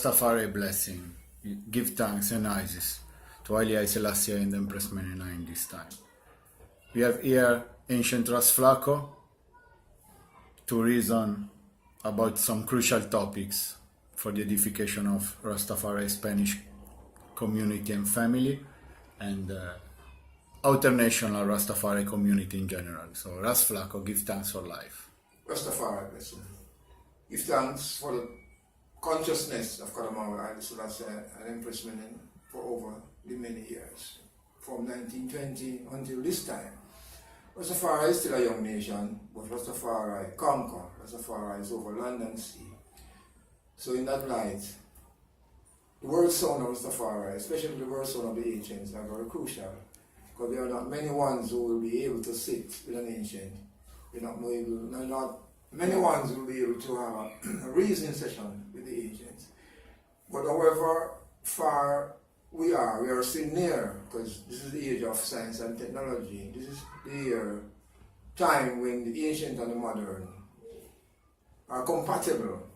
Rastafari blessing. Give thanks and Isis to Ali Selassie I and the Empress Menina in this time. We have here Ancient Ras Flako to reason about some crucial topics for the edification of Rastafari Spanish community and family, and international Rastafari community in general. So Ras Flako, give thanks for life. Rastafari blessing. Give thanks for the consciousness of Kadamawa Selassie and Empress Menina for over the many years, from 1920 until this time. Rastafari is still a young nation, but Rastafari conquer. Rastafari is over land and sea. So in that light, the word sound of Rastafari, especially the word sound of the ancients, are very crucial, because there are not many ones who will be able to sit with an ancient. Not many ones will be able to have a reasoning session with the ancients. But however far we are still near, because this is the age of science and technology. This is the time when the ancient and the modern are compatible.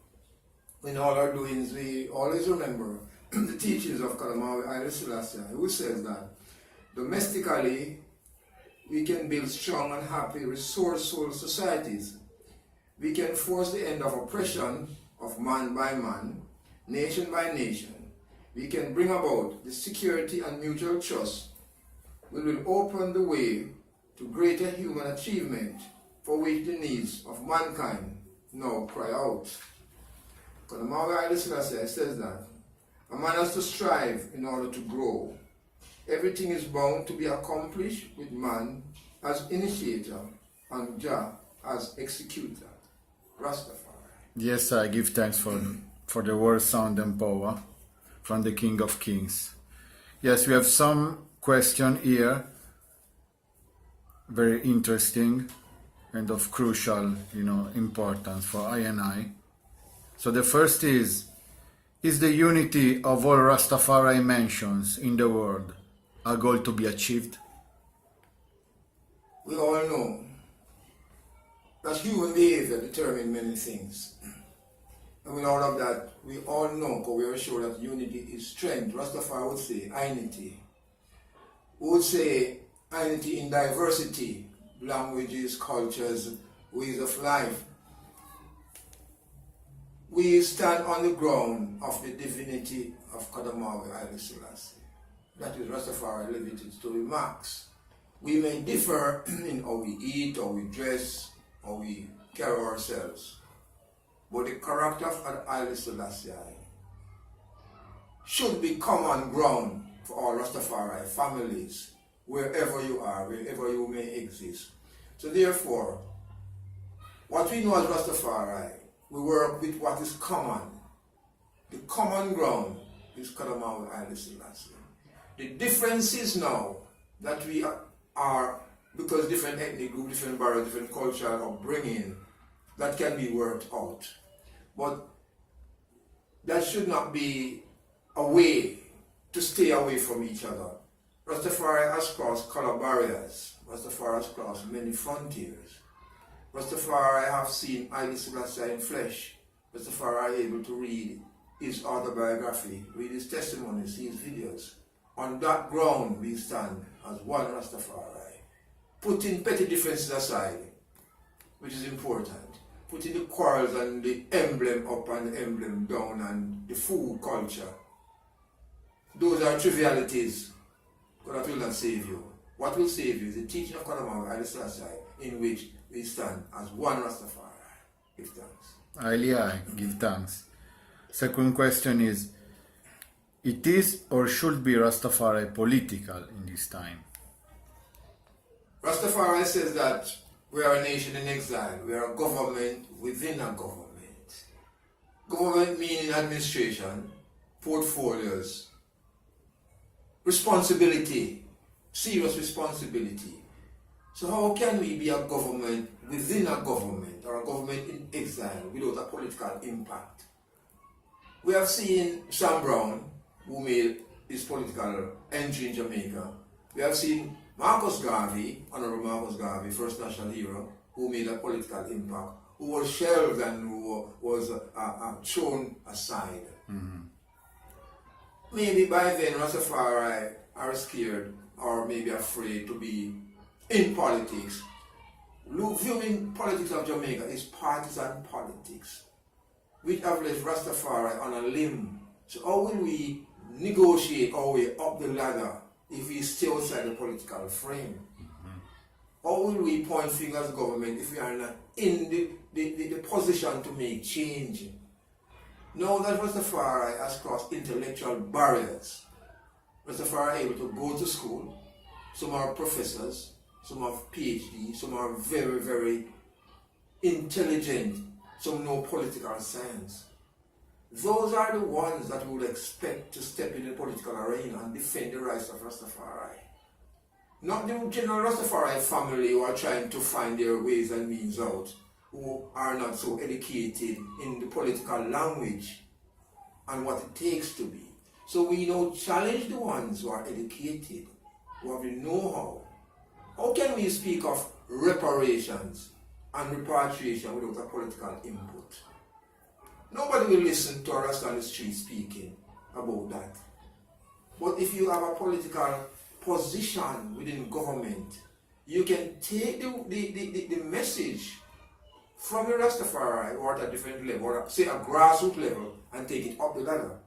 In all our doings, we always remember the teachings of Kadamawa Selassie, who says that domestically we can build strong and happy, resourceful societies. We can force the end of oppression of man by man, nation by nation. We can bring about the security and mutual trust. We will open the way to greater human achievement, for which the needs of mankind now cry out. Kadamawa Selassie says that a man has to strive in order to grow. Everything is bound to be accomplished with man as initiator and Jah as executor. Rastafari. Yes, I give thanks for the word, sound and power from the King of Kings. Yes, we have some question here, very interesting and of crucial, importance for I and I. So the first is the unity of all Rastafari mentions in the world a goal to be achieved? We all know that human behavior determines many things. And with all of that, we all know, because we are sure that unity is strength. Rastafari would say unity. We would say unity in diversity, languages, cultures, ways of life. We stand on the ground of the divinity of Kadamawa Selassie. That is Rastafari limited to remarks. We may differ in how we eat, how we dress, how we carry ourselves. But the character of Haile Selassie should be common ground for all Rastafari families, wherever you are, wherever you may exist. So therefore, what we know as Rastafari, we work with what is common. The common ground is Kadamawa Haile Selassie. The differences now that we are, because different ethnic groups, different barriers, different cultural upbringing, that can be worked out. But that should not be a way to stay away from each other. Rastafari has crossed color barriers. Rastafari has crossed many frontiers. Rastafari have seen Haile Selassie in flesh. Rastafari are able to read his autobiography, read his testimonies, see his videos. On that ground we stand as one Rastafari, putting petty differences aside, which is important, putting the quarrels and the emblem up and the emblem down and the food culture. Those are trivialities, because that will not save you. What will save you is the teaching of Kadamawa Selassie, in which we stand as one Rastafari. Give thanks. I give thanks. Second question is, it is or should be Rastafari political in this time? Rastafari says that we are a nation in exile. We are a government within a government. Government meaning administration, portfolios, responsibility, serious responsibility. So how can we be a government within a government, or a government in exile without a political impact? We have seen Sam Brown, who made his political entry in Jamaica. We have seen Marcus Garvey, Honorable Marcus Garvey, first national hero, who made a political impact, who was shelved and who was thrown aside. maybe by then Rastafari are scared or maybe afraid to be in politics. Viewing politics of Jamaica is partisan politics, which have left Rastafari on a limb. So how will we negotiate our way up the ladder if we stay outside the political frame? How will we point fingers at government if we are not in the position to make change? Now that Rastafari has crossed intellectual barriers, Rastafari are able to go to school. Some are professors, some have PhD, some are very, very intelligent, some know political science. Those are the ones that we would expect to step in the political arena and defend the rights of Rastafari. Not the general Rastafari family who are trying to find their ways and means out, who are not so educated in the political language and what it takes to be. So we now challenge the ones who are educated, who have the know-how. How can we speak of reparations and repatriation without a political input? Nobody will listen to us on the street speaking about that. But if you have a political position within government, you can take the message from the Rastafari or at a different level, or say a grassroots level, and take it up the ladder.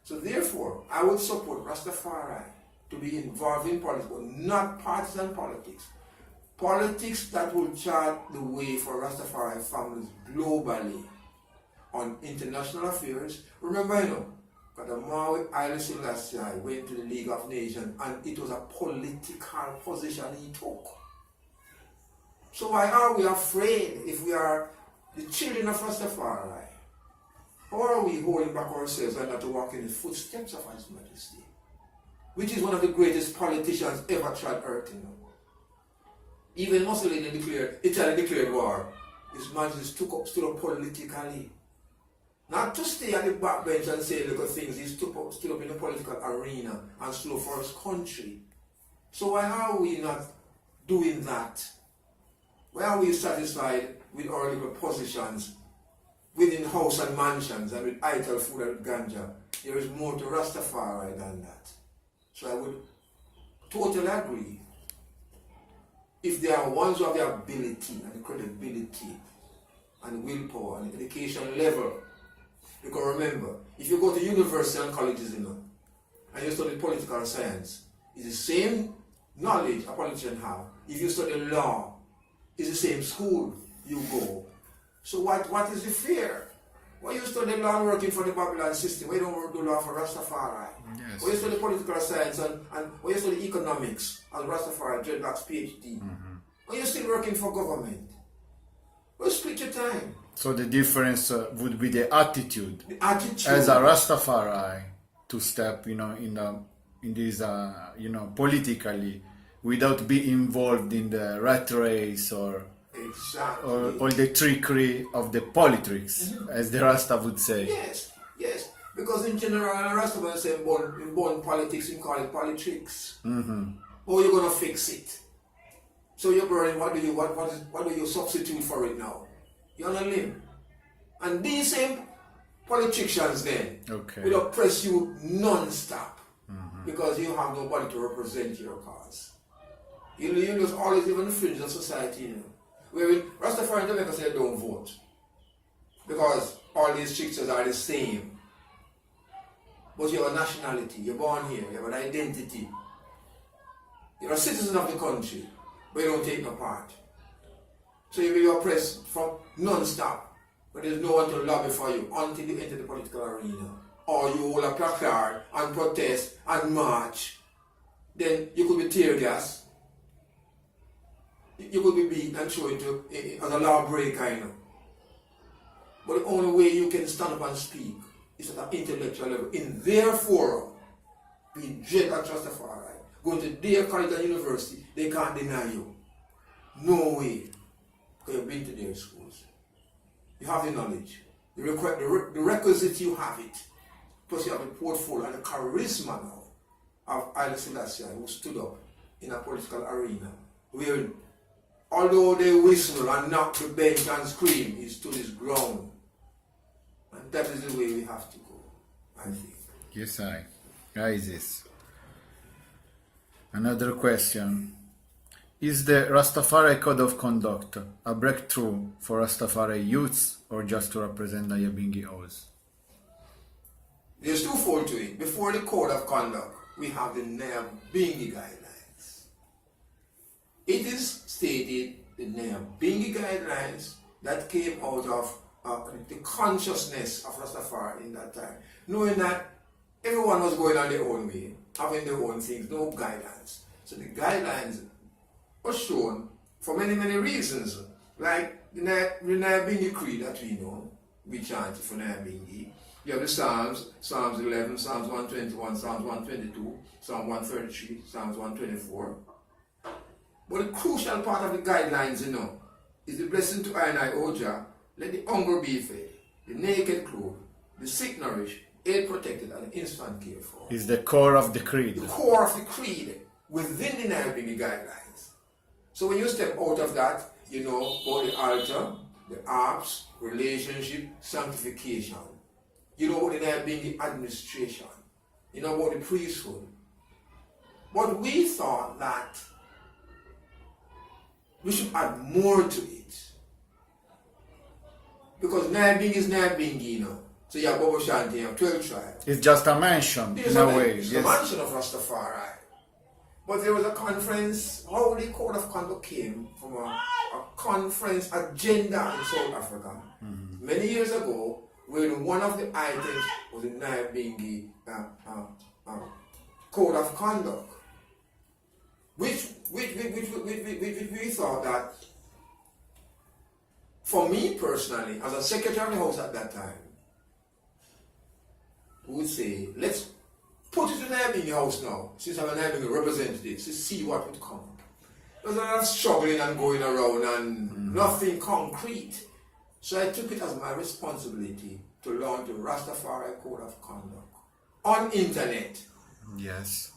So therefore, I would support Rastafari to be involved in politics, but not partisan politics. Politics that will chart the way for Rastafari families globally on international affairs. Remember, that the Maui Selassie I went to the League of Nations and it was a political position he took. So why are we afraid if we are the children of Rastafari? Or are we holding back ourselves and not to walk in the footsteps of His Majesty? Which is one of the greatest politicians ever trod earth, Even Mussolini Italy declared war. His Majesty stood up politically. Not to stay at the backbench and say little things, he stood up in the political arena and stood up for his country. So why are we not doing that? Why are we satisfied with our little positions within house and mansions and with idle food and ganja? There is more to Rastafari than that. So I would totally agree. If there are ones who have the ability and the credibility and willpower and education level, because remember, if you go to university and colleges, and you study political science, it's the same knowledge a politician have. If you study law, it's the same school you go. So what is the fear? Why you study law and working for the Babylon system? Why you don't do law for Rastafari? Yes. Why you study political science and why you study economics as Rastafari, dreadlocks PhD? Why you still working for government? Well, split your time. So the difference would be the attitude. The attitude. As a Rastafari, to step, in this, politically, without being involved in the rat race or all the trickery of the politics, as the Rasta would say. Yes. Because in general, the Rasta would say in born politics, you call it politics. How are you gonna fix it? So you're burning. What do you substitute for it now? You're on a limb. And these same politicians then will oppress you non-stop because you have nobody to represent your cause. You just always live on the fringe of society, Where Rastafari in Jamaica say don't vote because all these strictures are the same. But you have a nationality, you're born here, you have an identity. You're a citizen of the country, but you don't take no part. So you'll be oppressed from non-stop, but there's no one to lobby for you until you enter the political arena. Or you hold a placard and protest and march. Then you could be tear gas. You could be beaten and thrown into as a lawbreaker, But the only way you can stand up and speak is at an intellectual level. In their forum, being dread at Rastafari, going to their college and university, they can't deny you. No way. Because you've been to their schools. You have the knowledge. The requisite, you have it. Plus you have the portfolio and the charisma now of Haile Selassie, who stood up in a political arena, where although they whistle and knock the bench and scream, he stood his ground. And that is the way we have to go, I think. Yes, I. Isis. Another question. Is the Rastafari Code of Conduct a breakthrough for Rastafari youths or just to represent the Yabingi Oz? There's twofold to it. Before the Code of Conduct, we have the Nyabingi Guidelines. It is stated, the Nyabingi Guidelines, that came out of the consciousness of Rastafari in that time, knowing that everyone was going on their own way, having their own things, no guidelines. So the guidelines were shown for many, many reasons, like the Nyabingi Creed that we know, we chant for Nyabingi. You have the Psalms, Psalms 11, Psalms 121, Psalms 122, Psalm 133, Psalms 124. But the crucial part of the guidelines, is the blessing to I and I, Oja, let the hunger be fed, the naked clothed, the sick nourished, aid protected, and the instant cared for. Is the core of the creed. The core of the creed within the Nyabingi guidelines. So when you step out of that, you know about the altar, the arts, relationship, sanctification. You know about the Nyabingi administration. You know about the priesthood. But we thought that we should add more to it. Because Nyabingi is Nyabingi, So you have Bobo Shanti, you have 12 tribes. It's just a mention, in a way. It's a mention of Rastafari. But there was a conference, how the Code of Conduct came from a conference agenda in South Africa many years ago, where one of the items was the Nyabingi Code of Conduct, which we thought that, for me personally, as a secretary of the house at that time, we would say, let's put it in Nyabingi house now, since I'm a Nyabingi representative, to see what would come. There's a lot of struggling and going around and nothing concrete. So I took it as my responsibility to launch the Rastafari Code of Conduct on internet. Yes.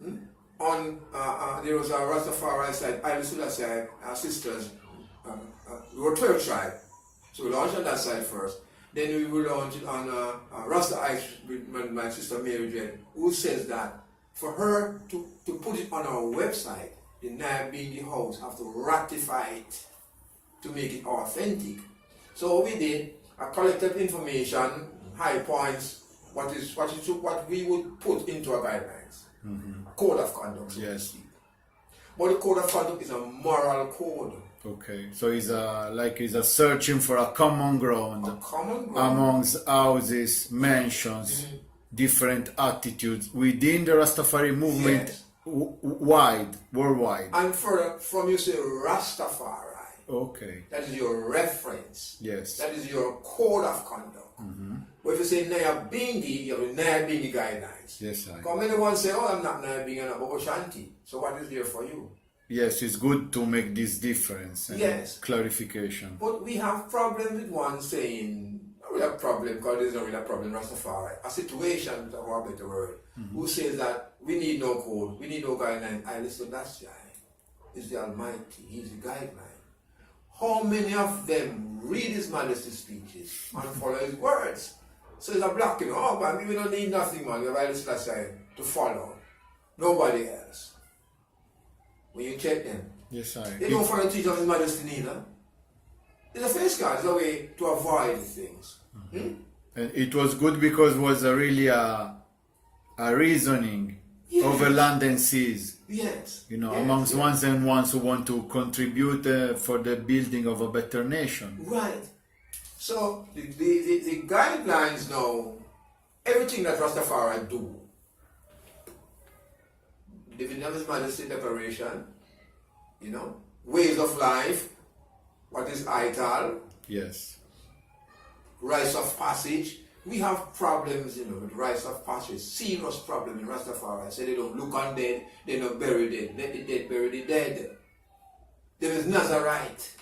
There was a Rastafari site, Selassie I, our sisters, we were 12 tribes. So we launched on that site first. Then we will launch it on Rasta I with my sister Mary Dread, who says that for her to put it on our website, the Nyabingi house have to ratify it to make it authentic. So we did a collective information, high points, what we would put into our guidelines. Code of conduct. So yes. But the code of conduct is a moral code. Okay, so it's a searching for a common ground, amongst houses, mentions, different attitudes within the Rastafari movement, Yes. Worldwide. And further, from you say Rastafari, Okay. that is your reference. Yes. That is your code of conduct. But if you say Nyabingi, you have the Nyabingi guidelines. Yes, I. Come anyone say, oh, I'm not Nyabingi, I'm Bobo Shanti. So what is there for you? Yes, it's good to make this difference and Yes. clarification. But we have problem with one saying, we have problem because there's not really a problem, Rastafari. A situation, to a better word, who says that we need no code, we need no guideline. I listen, that's guy. He's the Almighty, he's the guideline. How many of them read His Majesty's speeches and follow His words? So it's a block, oh man, we don't need nothing, man. We have Selassie I to follow. Nobody else. When you check them, Yes, I. they don't follow the teaching of His Majesty neither. It's a face card, it's a way to avoid things. And it was good because it was really a reasoning Yes. over land and seas. Yes. You know, Yes, amongst yes. ones and ones who want to contribute for the building of a better nation. Right. So the guidelines now, everything that Rastafari do, Divinity of His Majesty Declaration, ways of life, what is ital, Yes. rites of passage. We have problems, with rites of passage, serious problem in Rastafari. Say they don't look on dead, they don't bury dead, let the dead bury the dead. There is Nazarite.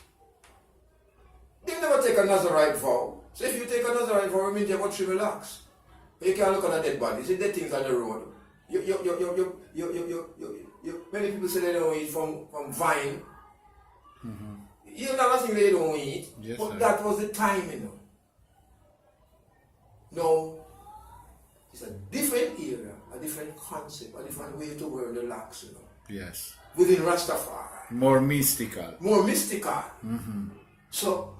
They never take a Nazarite vow. So if you take a Nazarite vow, it means you got 3 relax. You can't look on a dead body. See dead things on the road. Many people say they don't eat from vine. You know nothing they don't eat. Yes, but sir. that was the time, No. It's a different area, a different concept, a different way to wear the locks, you know. Yes. Within Rastafari. More mystical. More mystical. So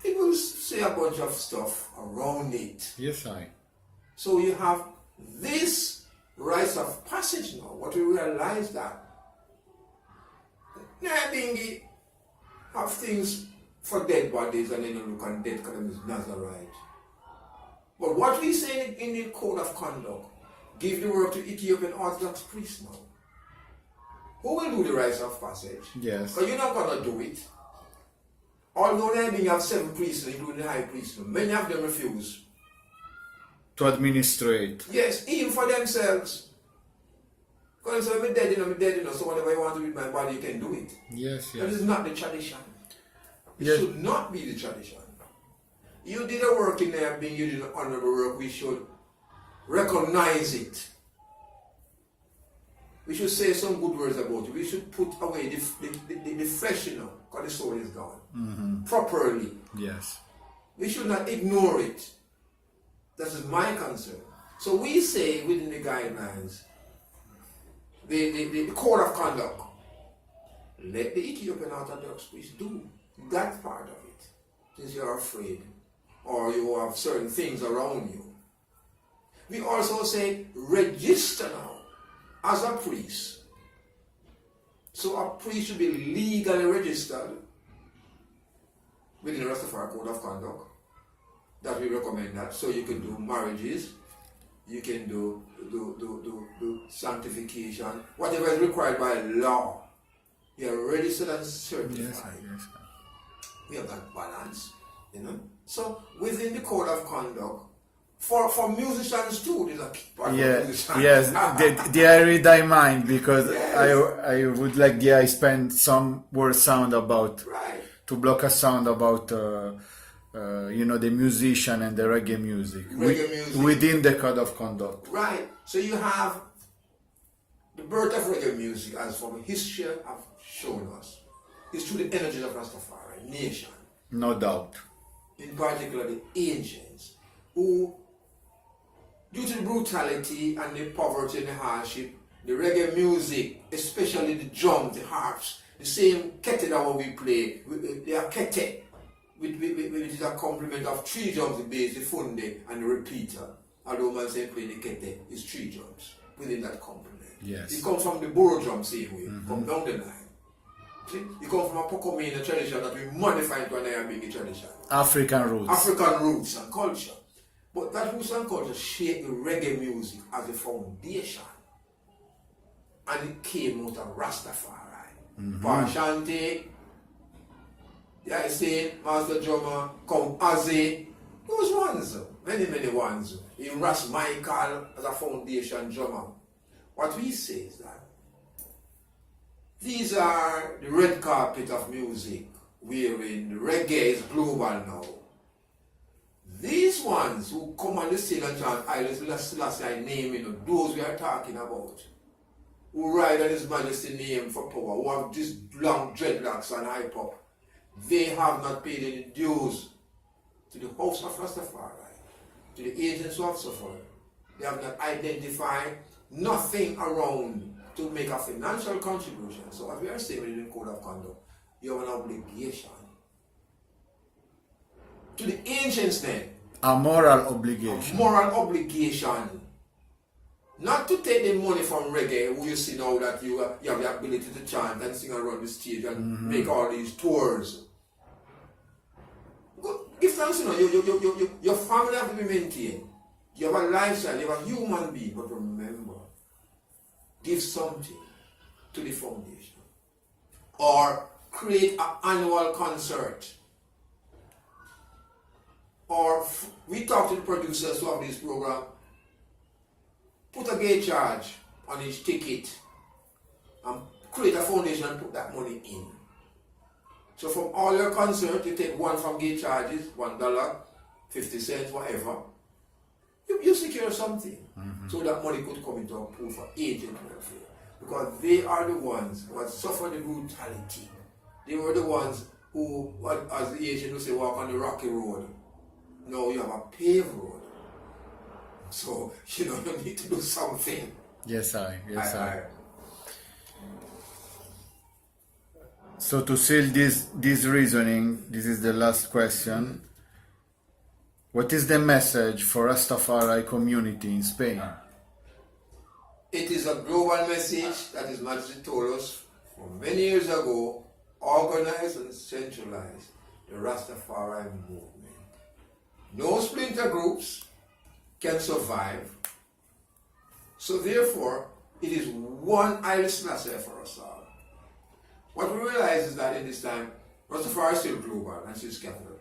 people say a bunch of stuff around it. Yes, I. So you have this rites of passage now. What we realize that Nyabingi have things for dead bodies and then you look on dead because it's Nazarite. But what we say in the code of conduct, give the work to Ethiopian Orthodox priests now. Who will do the rites of passage? Yes. Because you're not going to do it. Although Nyabingi have 7 priests, including the high priest, many of them refuse. To administrate. Yes, even for themselves. Because they say, I'm dead, you know, so whatever you want to do with my body, you can do it. Yes, But yes. it's not the tradition. It Yes. should not be the tradition. You did a work in there, being you did an honorable work, we should recognize it. We should say some good words about it. We should put away the flesh, you know, because the soul is gone. Properly. Yes. We should not ignore it. That is my concern. So we say within the guidelines, the code of conduct, let the Ethiopian Orthodox priests do that part of it. Since you're afraid or you have certain things around you. We also say register now as a priest. So a priest should be legally registered within the Rastafari Code of Conduct. That we recommend that. So you can do marriages, you can do sanctification, whatever is required by law. You are registered and certified. Yes, yes. We have that balance, you know. So within the code of conduct, for musicians too, there's a key part Yeah, for musicians. yes. The I read I mind because Yes. I would like I spend some word sound about Right. to block a sound about you know, the musician and the reggae music, Reggae music. within the code of conduct. Right. So you have the birth of reggae music, as from history have shown us, is through the energies of Rastafari nation. No doubt. In particular the ancients, who, due to the brutality and the poverty and the hardship, the reggae music, especially the drums, the harps, the same kete that we play, they are kete, which is a complement of 3 drums, the bass, the funde, and the repeater. Although man say play the kete, it's 3 drums within that complement. Yes. It comes from the Boro drum same way, come down the line. See? It comes from a Pokomena tradition that we modify into an Ayambingi tradition. African roots. African roots and culture. But that roots and culture shape the reggae music as a foundation. And it came out of Rastafari. Parshanti, I say, Master Drummer, Count Azzy, those ones, many ones. In Ras Michael as a foundation drummer. What we say is that these are the red carpet of music, wherein the reggae is global now. These ones who come on the scene and chant Selassie I name, you know, those we are talking about, who ride on His Majesty name for power, who have these long dreadlocks and high pop, they have not paid any dues to the house of Rastafari, to the agents who have suffered. They have not identified nothing around to make a financial contribution. So as we are saying in the code of conduct, you have an obligation to the ancients then. A moral obligation. A moral obligation. Not to take the money from reggae, who you see now that you have the ability to chant and sing around the stage and make all these tours. Give thanks, you know, your family have to be maintained. You have a lifestyle, you have a human being, but remember, give something to the foundation. Or create an annual concert. Or we talk to the producers who have this program, put a gate charge on each ticket and create a foundation and put that money in. So from all your concerts, you take one from gate charges, $1, 50 cents, whatever. You secure something. So that money could come into a pool for agent welfare. Because they are the ones who have suffered the brutality. They were the ones who, as the agent would say, walk on the rocky road. Now you have a paved road. So, you know, you need to do something. Yes, yes, I So to seal this reasoning, this is the last question. What is the message for Rastafari community in Spain? It is a global message that His Majesty told us from many years ago, organize and centralize the Rastafari movement. No splinter groups can survive. So therefore, it is one Haile Selassie for us all. What we realize is that in this time, Rastafari is still global and still scattered.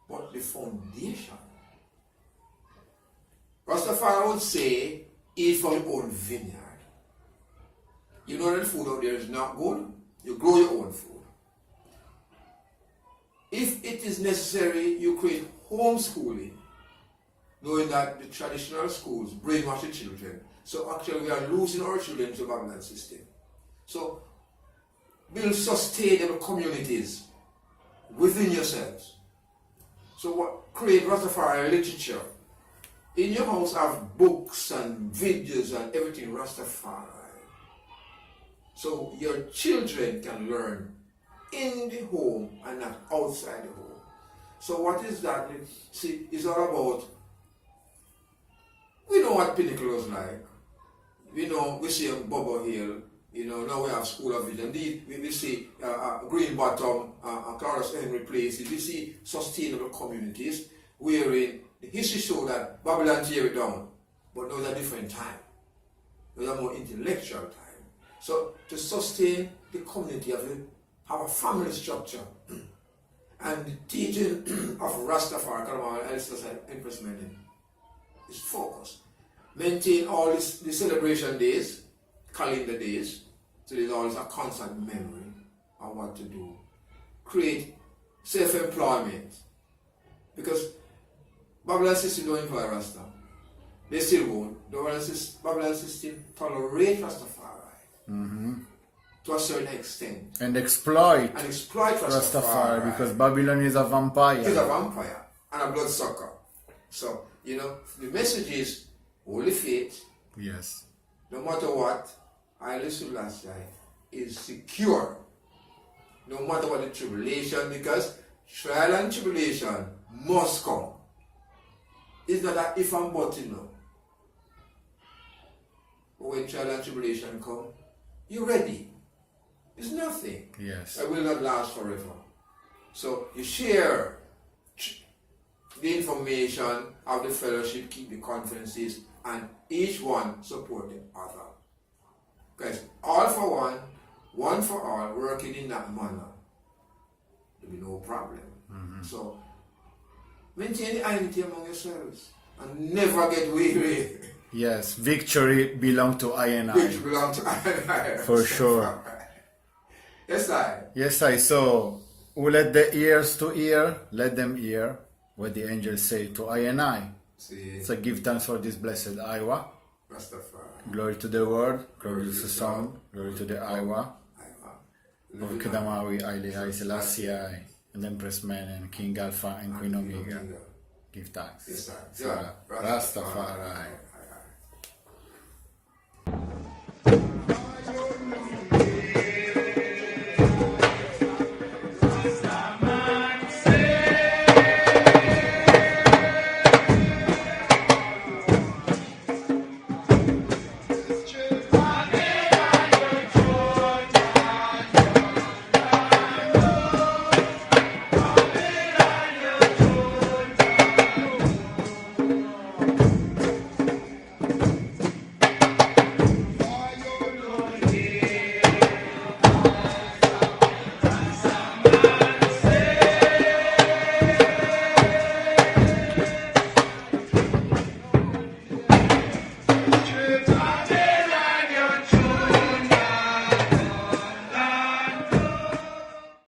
But the foundation, Rastafari would say, eat from your own vineyard. You know that food out there is not good, you grow your own food. If it is necessary, you create homeschooling, knowing that the traditional schools brainwash the children. So actually we are losing our children to the Babylon system. So build sustainable communities within yourselves. So what, create Rastafari literature. In your house have books and videos and everything Rastafari. So your children can learn in the home and not outside the home. So what is that? See, it's all about, we know what Pinnacle was like. We know, we see Bobo Hill, you know, now we have School of Vision. We see Green Bottom, Clarence Henry Places. We see sustainable communities wherein the history shows that Babylon tear it down, but those are different time. Those are more intellectual time. So to sustain the community, have a family structure. And the teaching of Rastafari, is focused. Maintain all the celebration days, calendar days, so there's always a constant memory of what to do. Create self-employment. Because Babylon system don't employ Rasta. They still won't. The Babylon system tolerate Rastafari to a certain extent. And exploit Rastafari because Babylon is a vampire. It is a vampire and a bloodsucker. So, you know, the message is holy faith. Yes. No matter what, Haile Selassie is secure. No matter what the tribulation, because trial and tribulation must come. It's not that if I'm but, you know. But when trial and tribulation come, you're ready. It's nothing. Yes. It will not last forever. So you share the information of the fellowship, keep the conferences, and each one support the other. Guys, all for one for all, working in that manner, there'll be no problem. So maintain the unity among yourselves and never get weary. Yes, victory belongs to I and I. Victory belongs to I and I. For sure. Yes, I. Yes, I. So, who let the ears to hear, let them hear what the angels say to I and I. See. So give thanks for this blessed Iwa. Rastafari. Glory to the Word, glory to the Son, glory to the Iwa. Of Kedamawi, Haile Selassie I, and Empress Men and King Alpha and Queen Omega. Give thanks. Yes, sir. Rastafari.